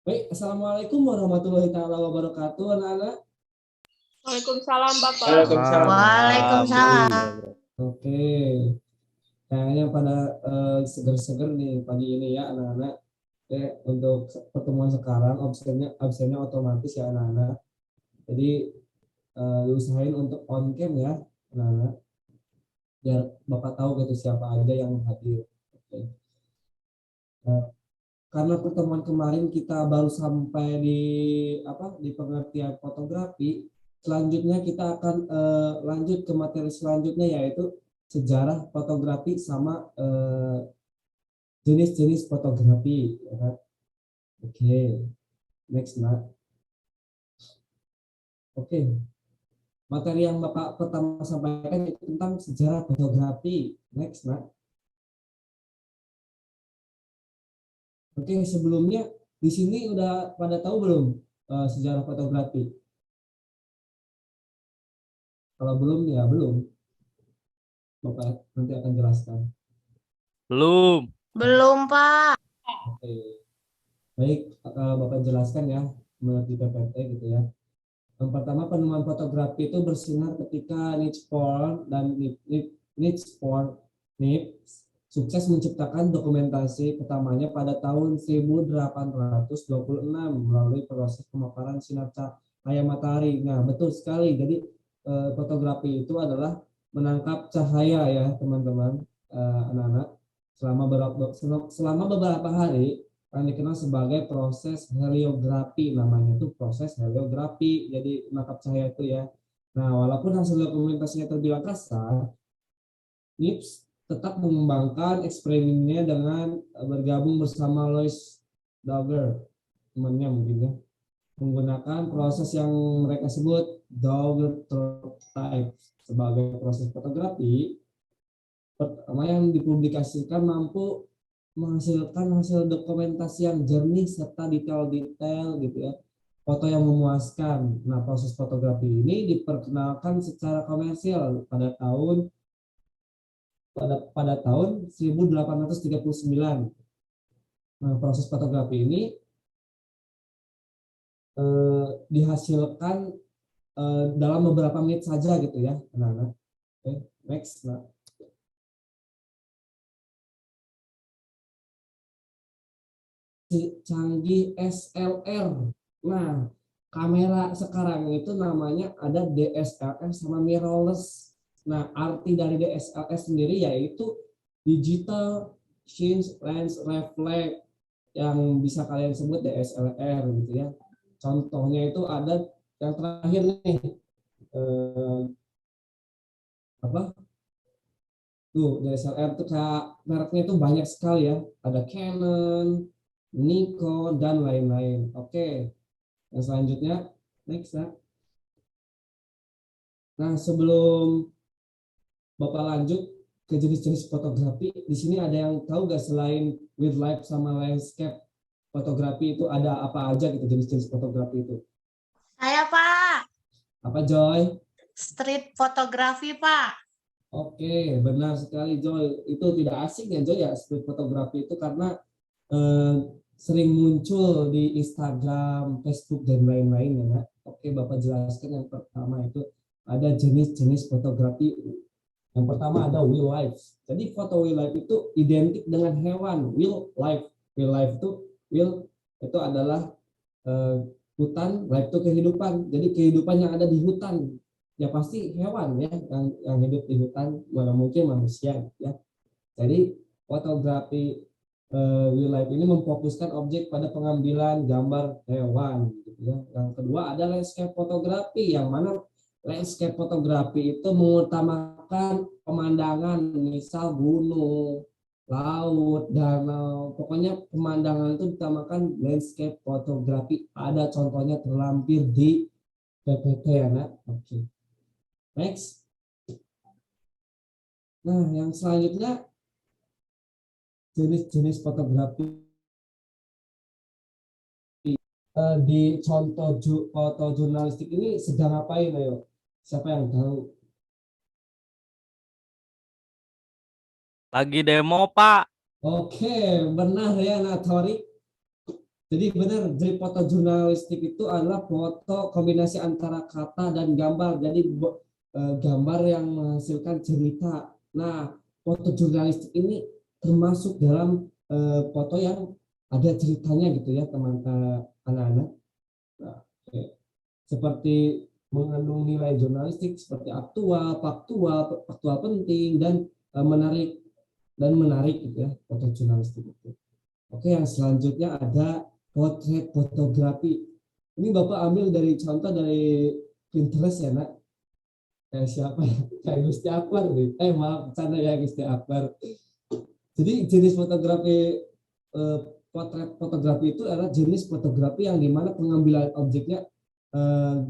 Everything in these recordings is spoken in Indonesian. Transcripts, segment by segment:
Baik, Assalamualaikum warahmatullahi taala wabarakatuh, anak-anak. Waalaikumsalam, Bapak. Waalaikumsalam. Oke, kayaknya pada seger-seger nih pagi ini ya, anak-anak. Oke, untuk pertemuan sekarang absennya otomatis ya, anak-anak. Jadi diusahain untuk on cam ya, anak-anak. Biar Bapak tahu gitu siapa aja yang hadir. Oke. Karena pertemuan kemarin kita baru sampai di pengertian fotografi. Selanjutnya kita akan lanjut ke materi selanjutnya, yaitu sejarah fotografi sama jenis-jenis fotografi, ya kan? Oke, next, nak. Oke, materi yang Bapak pertama sampaikan itu tentang sejarah fotografi. Next, nak. Oke, sebelumnya di sini udah pada tahu belum sejarah fotografi? Kalau belum ya belum. Bapak nanti akan jelaskan. Belum. Belum, Pak. Oke. Baik, Bapak jelaskan ya menurut di PPT gitu ya. Yang pertama, penemuan fotografi itu bersinar ketika Niels Bohr dan Niels sukses menciptakan dokumentasi pertamanya pada tahun 1826 melalui proses pemaparan sinar cahaya matahari. Nah, betul sekali. Jadi fotografi itu adalah menangkap cahaya ya, teman-teman, anak-anak, selama beberapa hari, yang dikenal sebagai proses heliografi, namanya itu proses heliografi, jadi menangkap cahaya itu ya. Nah, walaupun hasil dokumentasinya terbilang kasar, Nips tetap mengembangkan eksperimennya dengan bergabung bersama Louis Daguerre, temannya mungkin ya, menggunakan proses yang mereka sebut daguerreotype sebagai proses fotografi pertama yang dipublikasikan mampu menghasilkan hasil dokumentasi yang jernih serta detail-detail gitu ya, foto yang memuaskan. Nah, proses fotografi ini diperkenalkan secara komersial pada tahun 1839. Nah, proses fotografi ini dihasilkan dalam beberapa menit saja gitu ya, anak-anak. Oke, next. Nah. Canggih SLR. Nah, kamera sekarang itu namanya ada DSLR sama mirrorless. Nah, arti dari DSLR sendiri yaitu digital change lens reflex, yang bisa kalian sebut DSLR gitu ya. Contohnya itu ada yang terakhir nih, apa? Tuh, DSLR itu kayak mereknya itu banyak sekali ya. Ada Canon, Nikon, dan lain-lain. Oke, yang selanjutnya, next ya. Nah, sebelum Bapak lanjut ke jenis-jenis fotografi, di sini ada yang tahu nggak selain wildlife sama landscape fotografi itu ada apa aja gitu jenis-jenis fotografi itu? Saya, Pak. Apa, Joy? Street fotografi, Pak. Oke, benar sekali, Joy. Itu tidak asing ya, Joy, ya, street fotografi itu karena sering muncul di Instagram, Facebook, dan lain-lain ya. Oke, Bapak jelaskan yang pertama itu ada jenis-jenis fotografi. Yang pertama ada wildlife. Jadi foto wildlife itu identik dengan hewan. Wildlife itu adalah hutan, life itu kehidupan. Jadi kehidupan yang ada di hutan. Ya pasti hewan ya yang hidup di hutan, mana mungkin manusia ya. Jadi fotografi wildlife ini memfokuskan objek pada pengambilan gambar hewan gitu ya. Yang kedua ada landscape fotografi, yang mana landscape fotografi itu mengutamakan pemandangan, misal gunung, laut, danau, pokoknya pemandangan itu ditamakan landscape fotografi. Ada contohnya terlampir di PPT ya, nak. Oke. Next. Nah, yang selanjutnya jenis-jenis fotografi di contoh foto jurnalistik ini sedang ngapain, ayo? Siapa yang tahu? Lagi demo, Pak. Oke, benar ya, Natori. Jadi benar, jadi foto jurnalistik itu adalah foto kombinasi antara kata dan gambar. Jadi gambar yang menghasilkan cerita. Nah, foto jurnalistik ini termasuk dalam foto yang ada ceritanya gitu ya, teman anak-anak. Nah, oke. Seperti mengandung nilai jurnalistik seperti aktual, faktual, faktual penting dan menarik gitu ya, foto jurnalistik itu. Oke, yang selanjutnya ada potret fotografi. Ini Bapak ambil dari contoh dari Pinterest ya, Nak. Kayak siapa ya? Kayak Gusti Akbar nih. Maaf, sana ya Gusti Akbar. Jadi jenis fotografi potret fotografi itu adalah jenis fotografi yang dimana pengambilan objeknya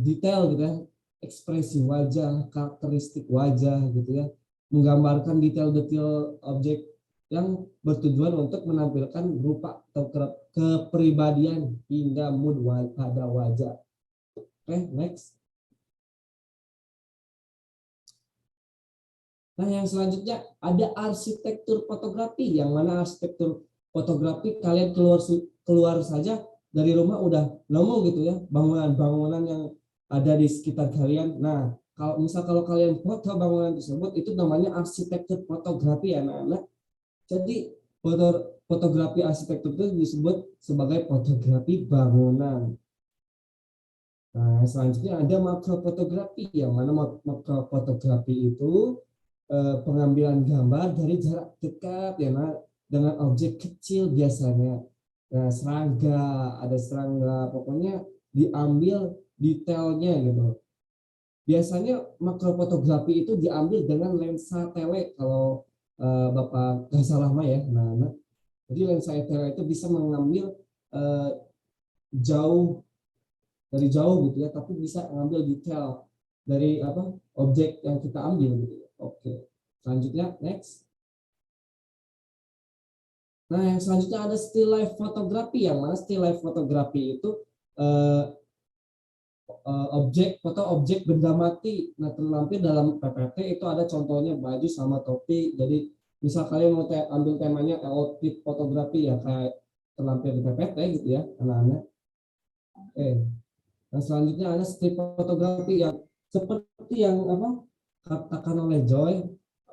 detail gitu ya, ekspresi wajah, karakteristik wajah gitu ya, menggambarkan detail-detail objek yang bertujuan untuk menampilkan rupa atau kepribadian hingga mood pada wajah. Oke, next. Nah, yang selanjutnya ada arsitektur fotografi, yang mana arsitektur fotografi kalian keluar saja dari rumah udah nemu gitu ya, bangunan-bangunan yang ada di sekitar kalian. Nah, kalau kalian foto bangunan tersebut, itu namanya arsitektur fotografi anak-anak. Jadi fotografi arsitektur itu disebut sebagai fotografi bangunan. Nah, selanjutnya ada makrofotografi, yang mana makrofotografi itu pengambilan gambar dari jarak dekat ya, dengan objek kecil biasanya. Nah, ada serangga, pokoknya diambil detailnya gitu. Biasanya makrofotografi itu diambil dengan lensa tele kalau Bapak nggak salah mah ya. Nah, jadi lensa tele itu bisa mengambil dari jauh gitu ya, tapi bisa mengambil detail dari objek yang kita ambil gitu. Oke, selanjutnya next. Nah, yang selanjutnya ada still life fotografi, yang mana still life fotografi itu foto objek benda mati. Nah, terlampir dalam PPT itu ada contohnya baju sama topi. Jadi misal kalian mau ambil temanya outfit fotografi ya, kayak terlampir di PPT gitu ya, anak-anak. Oke. Nah, selanjutnya ada street fotografi, yang seperti yang katakan oleh Joy,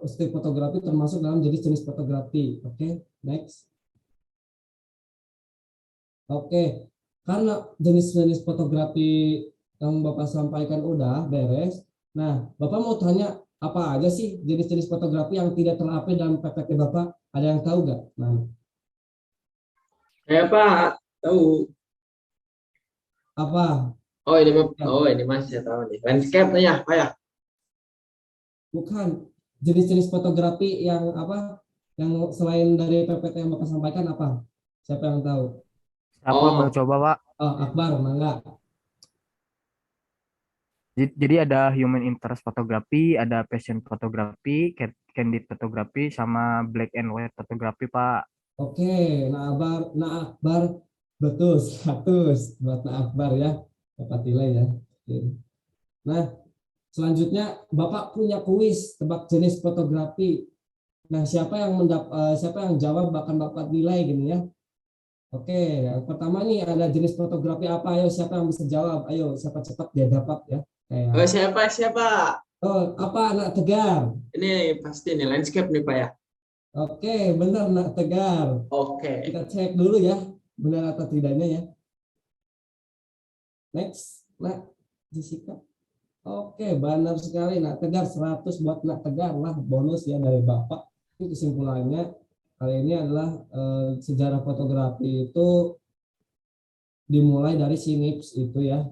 street fotografi termasuk dalam jenis-jenis fotografi. Oke, next. Oke, karena jenis-jenis fotografi yang Bapak sampaikan udah beres. Nah, Bapak mau tanya apa aja sih jenis-jenis fotografi yang tidak terupdate dalam PPT Bapak? Ada yang tahu nggak? Nah, Pak, tahu. apa? Ini Mas saya tahu nih. Landscape ya, Pak ya. Bukan. Jenis-jenis fotografi yang yang selain dari PPT yang Bapak sampaikan apa? Siapa yang tahu? Apa mau coba, Pak? Oh, Akbar, mangga. Jadi ada human interest fotografi, ada passion fotografi, candid fotografi, sama black and white fotografi, Pak. Oke, Akbar, betul 100 buat Akbar ya, dapat nilai ya. Oke. Nah, selanjutnya Bapak punya kuis tebak jenis fotografi. Nah, siapa yang jawab akan dapat nilai gini ya. Oke, yang pertama nih ada jenis fotografi apa? Ayo, siapa yang bisa jawab? Ayo, siapa cepat dia dapat ya. Siapa? Oh, apa anak Tegar? Ini pasti nih landscape nih, Pak ya. Oke, benar anak Tegar. Oke. Kita cek dulu ya, benar atau tidaknya ya. Next, Nak Jessica. Oke, benar sekali Nak Tegar, 100 buat Nak Tegar lah, bonus ya dari Bapak. Itu kesimpulannya kali ini adalah sejarah fotografi itu dimulai dari Sinips itu ya,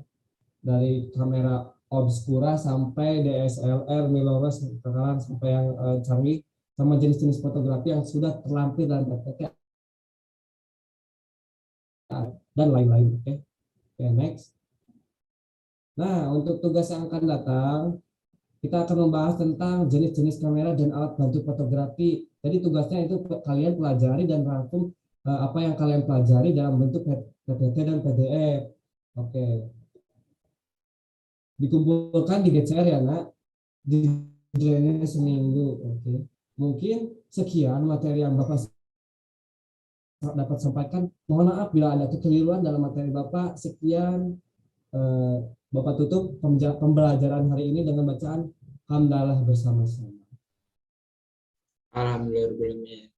dari kamera obscura sampai DSLR, mirrorless, sekarang sampai yang canggih, sama jenis-jenis fotografi yang sudah terlampir dalam PPT dan lain-lain. Oke, next. Nah, untuk tugas yang akan datang, kita akan membahas tentang jenis-jenis kamera dan alat bantu fotografi. Jadi tugasnya itu kalian pelajari dan rangkum apa yang kalian pelajari dalam bentuk PPT dan PDF. Oke. Dikumpulkan di GCR ya, Nak. Judulnya seminggu. Oke. Mungkin sekian materi yang Bapak dapat sampaikan. Mohon maaf bila ada kekeliruan dalam materi Bapak. Sekian, Bapak tutup pembelajaran hari ini dengan bacaan hamdalah bersama-sama. Alhamdulillah.